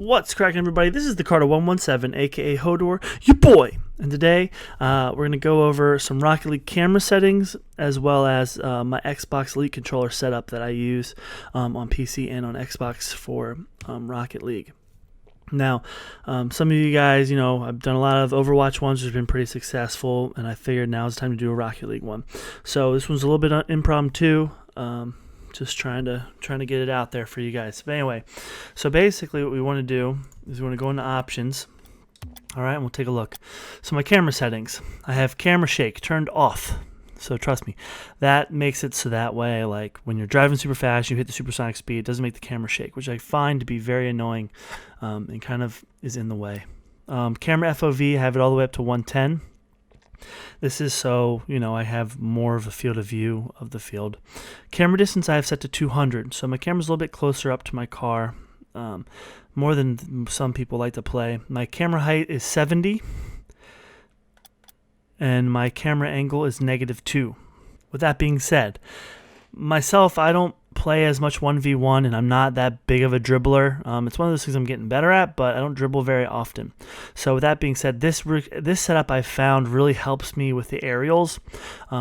What's cracking, everybody? This is the Carter 117, aka Hodor, your boy. And today, we're going to go over some Rocket League camera settings, as well as my Xbox Elite controller setup that I use on PC and on Xbox for Rocket League. Now, some of you guys, I've done a lot of Overwatch ones, which have been pretty successful, and I figured now is the time to do a Rocket League one. So this one's a little bit impromptu. Just trying to get it out there for you guys. But anyway, so basically what we want to do is we want to go into options. All right, and we'll take a look. So my camera settings, I have camera shake turned off. So trust me, that makes it so that way, like when you're driving super fast, you hit the supersonic speed, it doesn't make the camera shake, which I find to be very annoying and kind of is in the way. Camera FOV, I have it all the way up to 110. This is so, I have more of a field of view of the field. Camera distance I have set to 200, so my camera's a little bit closer up to my car, more than some people like to play. My camera height is 70, and my camera angle is -2. With that being said, myself, I don't play as much 1v1, and I'm not that big of a dribbler. It's one of those things I'm getting better at, but I don't dribble very often. So with that being said, this setup I found really helps me with the aerials.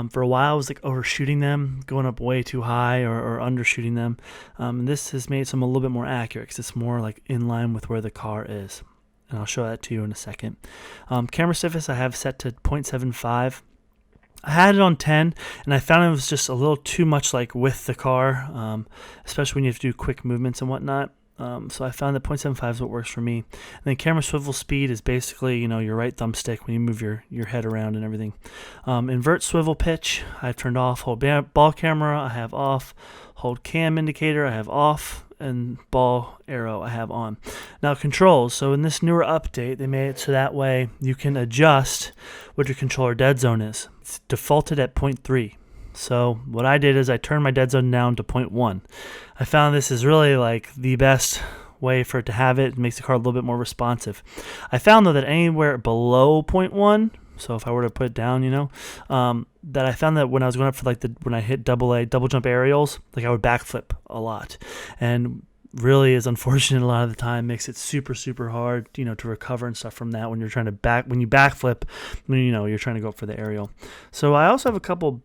For a while I was like overshooting them, going up way too high or undershooting them. And this has made some a little bit more accurate because it's more like in line with where the car is. And I'll show that to you in a second. Camera stiffness I have set to 0.75. I had it on 10, and I found it was just a little too much like with the car, especially when you have to do quick movements and whatnot. So I found that 0.75 is what works for me. And then camera swivel speed is basically, your right thumbstick when you move your head around and everything. Invert swivel pitch, I've turned off. Hold ball camera, I have off. Hold cam indicator, I have off. And ball arrow I have on. Now controls, so in this newer update they made it so that way you can adjust what your controller dead zone is. It's defaulted at 0.3. So what I did is I turned my dead zone down to 0.1. I found this is really like the best way for it to have it. It makes the card a little bit more responsive. I found though that anywhere below 0.1, so if I were to put it down, that I found that when I was going up for when I hit double jump aerials, like I would backflip a lot, and really is unfortunate a lot of the time. Makes it super, super hard, to recover and stuff from that when you're trying to backflip, when you're trying to go up for the aerial. So I also have a couple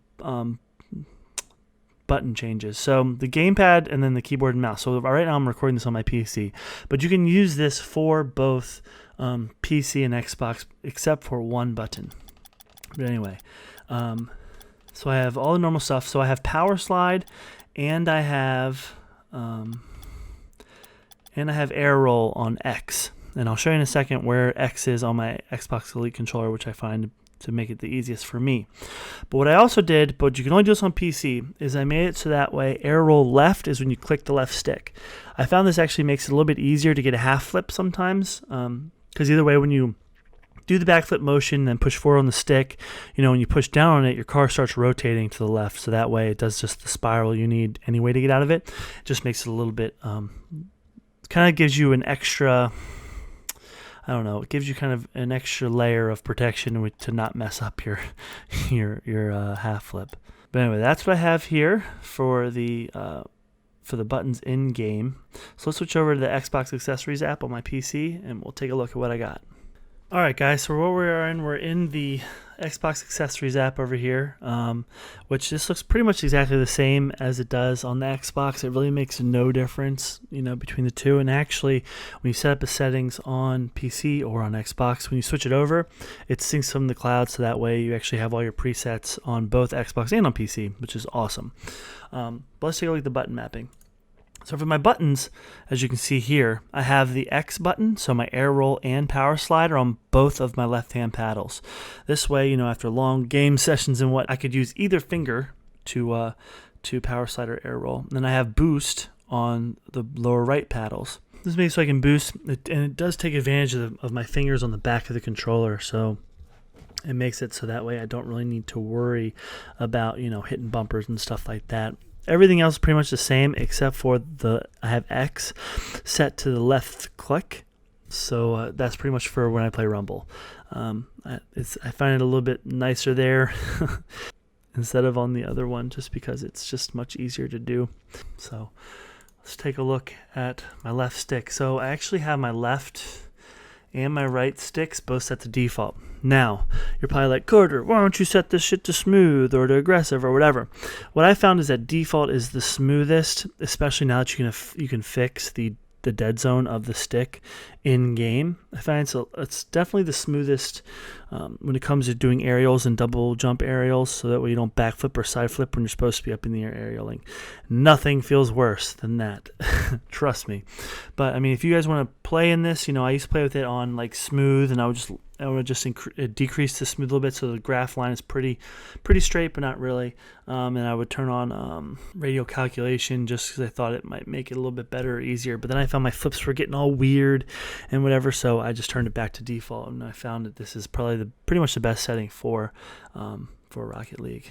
button changes. So the gamepad and then the keyboard and mouse. So right now I'm recording this on my PC, but you can use this for both PC and Xbox except for one button. But anyway, so I have all the normal stuff. So I have power slide, and I have air roll on X, and I'll show you in a second where X is on my Xbox Elite controller, which I find to make it the easiest for me. But what I also did, but you can only do this on PC, is I made it so that way air roll left is when you click the left stick. I found this actually makes it a little bit easier to get a half flip sometimes, because either way, when you do the backflip motion and then push forward on the stick, when you push down on it, your car starts rotating to the left, so that way it does just the spiral you need anyway to get out of it. It just makes it a little bit, kind of gives you an extra, it gives you kind of an extra layer of protection to not mess up your half flip. But anyway, that's what I have here for the buttons in game. So let's switch over to the Xbox Accessories app on my PC, and we'll take a look at what I got. All right, guys, so we're in the Xbox Accessories app over here, which this looks pretty much exactly the same as it does on the Xbox. It really makes no difference, between the two. And actually, when you set up the settings on PC or on Xbox, when you switch it over, it syncs from the cloud, so that way you actually have all your presets on both Xbox and on PC, which is awesome. But let's take a look at the button mapping. So for my buttons, as you can see here, I have the X button, so my air roll and power slide are on both of my left-hand paddles. This way, after long game sessions and I could use either finger to power slide or air roll. And then I have boost on the lower right paddles. This makes so I can boost, and it does take advantage of my fingers on the back of the controller, so it makes it so that way I don't really need to worry about, hitting bumpers and stuff like that. Everything else is pretty much the same except for I have X set to the left click, so that's pretty much for when I play Rumble. I find it a little bit nicer there instead of on the other one, just because it's just much easier to do. So Let's take a look at my left stick. So I actually have my left and my right sticks both set to default. Now, you're probably like, Carter, why don't you set this shit to smooth or to aggressive or whatever? What I found is that default is the smoothest, especially now that you can fix the dead zone of the stick in game. I find it's definitely the smoothest when it comes to doing aerials and double jump aerials, so that way you don't backflip or side flip when you're supposed to be up in the air aerialing. Nothing feels worse than that. Trust me. But I mean, if you guys want to play in this, I used to play with it on like smooth, and I would just decrease the smooth a little bit so the graph line is pretty straight, but not really. And I would turn on radial calculation just because I thought it might make it a little bit better or easier. But then I found my flips were getting all weird and whatever, so I just turned it back to default, and I found that this is probably pretty much the best setting for Rocket League.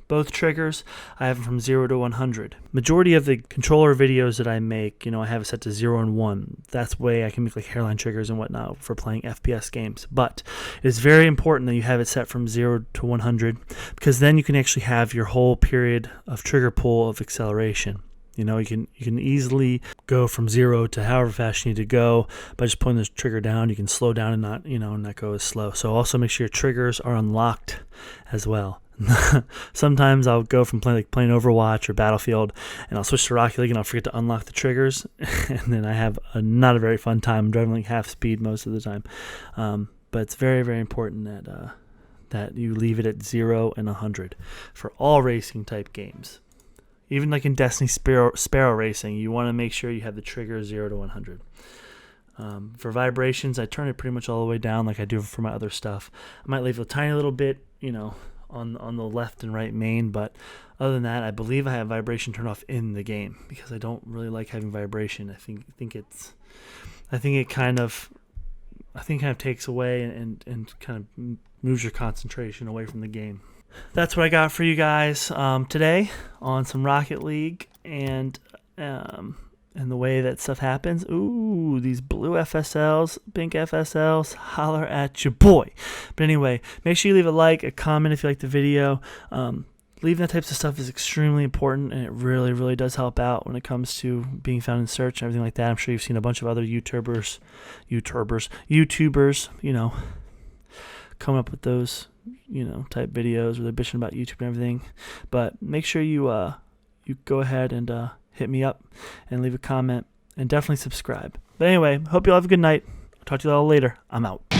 Both triggers, I have them from 0 to 100. Majority of the controller videos that I make, I have it set to 0 and 1. That's the way I can make like hairline triggers and whatnot for playing FPS games. But it is very important that you have it set from 0 to 100, because then you can actually have your whole period of trigger pull of acceleration. You can easily go from 0 to however fast you need to go by just pulling the trigger down. You can slow down and not go as slow. So also make sure your triggers are unlocked as well. Sometimes I'll go from playing Overwatch or Battlefield, and I'll switch to Rocket League and I'll forget to unlock the triggers, and then I have not a very fun time. I'm driving like half speed most of the time. But it's very, very important that you leave it at 0 and 100 for all racing type games. Even like in Destiny Sparrow Racing, you want to make sure you have the trigger 0 to 100. For vibrations, I turn it pretty much all the way down like I do for my other stuff. I might leave a tiny little bit, on the left and right main, but other than that, I believe I have vibration turned off in the game because I don't really like having vibration. I think it kind of takes away and kind of moves your concentration away from the game. That's what I got for you guys today on some Rocket League and the way that stuff happens. Ooh, these blue FSLs, pink FSLs, holler at your boy. But anyway, make sure you leave a like, a comment if you like the video. Leaving that types of stuff is extremely important, and it really, really does help out when it comes to being found in search and everything like that. I'm sure you've seen a bunch of other YouTubers, come up with those, type videos where they're bitching about YouTube and everything. But make sure you go ahead and hit me up and leave a comment and definitely subscribe. But anyway, hope you all have a good night. I'll talk to you all later. I'm out.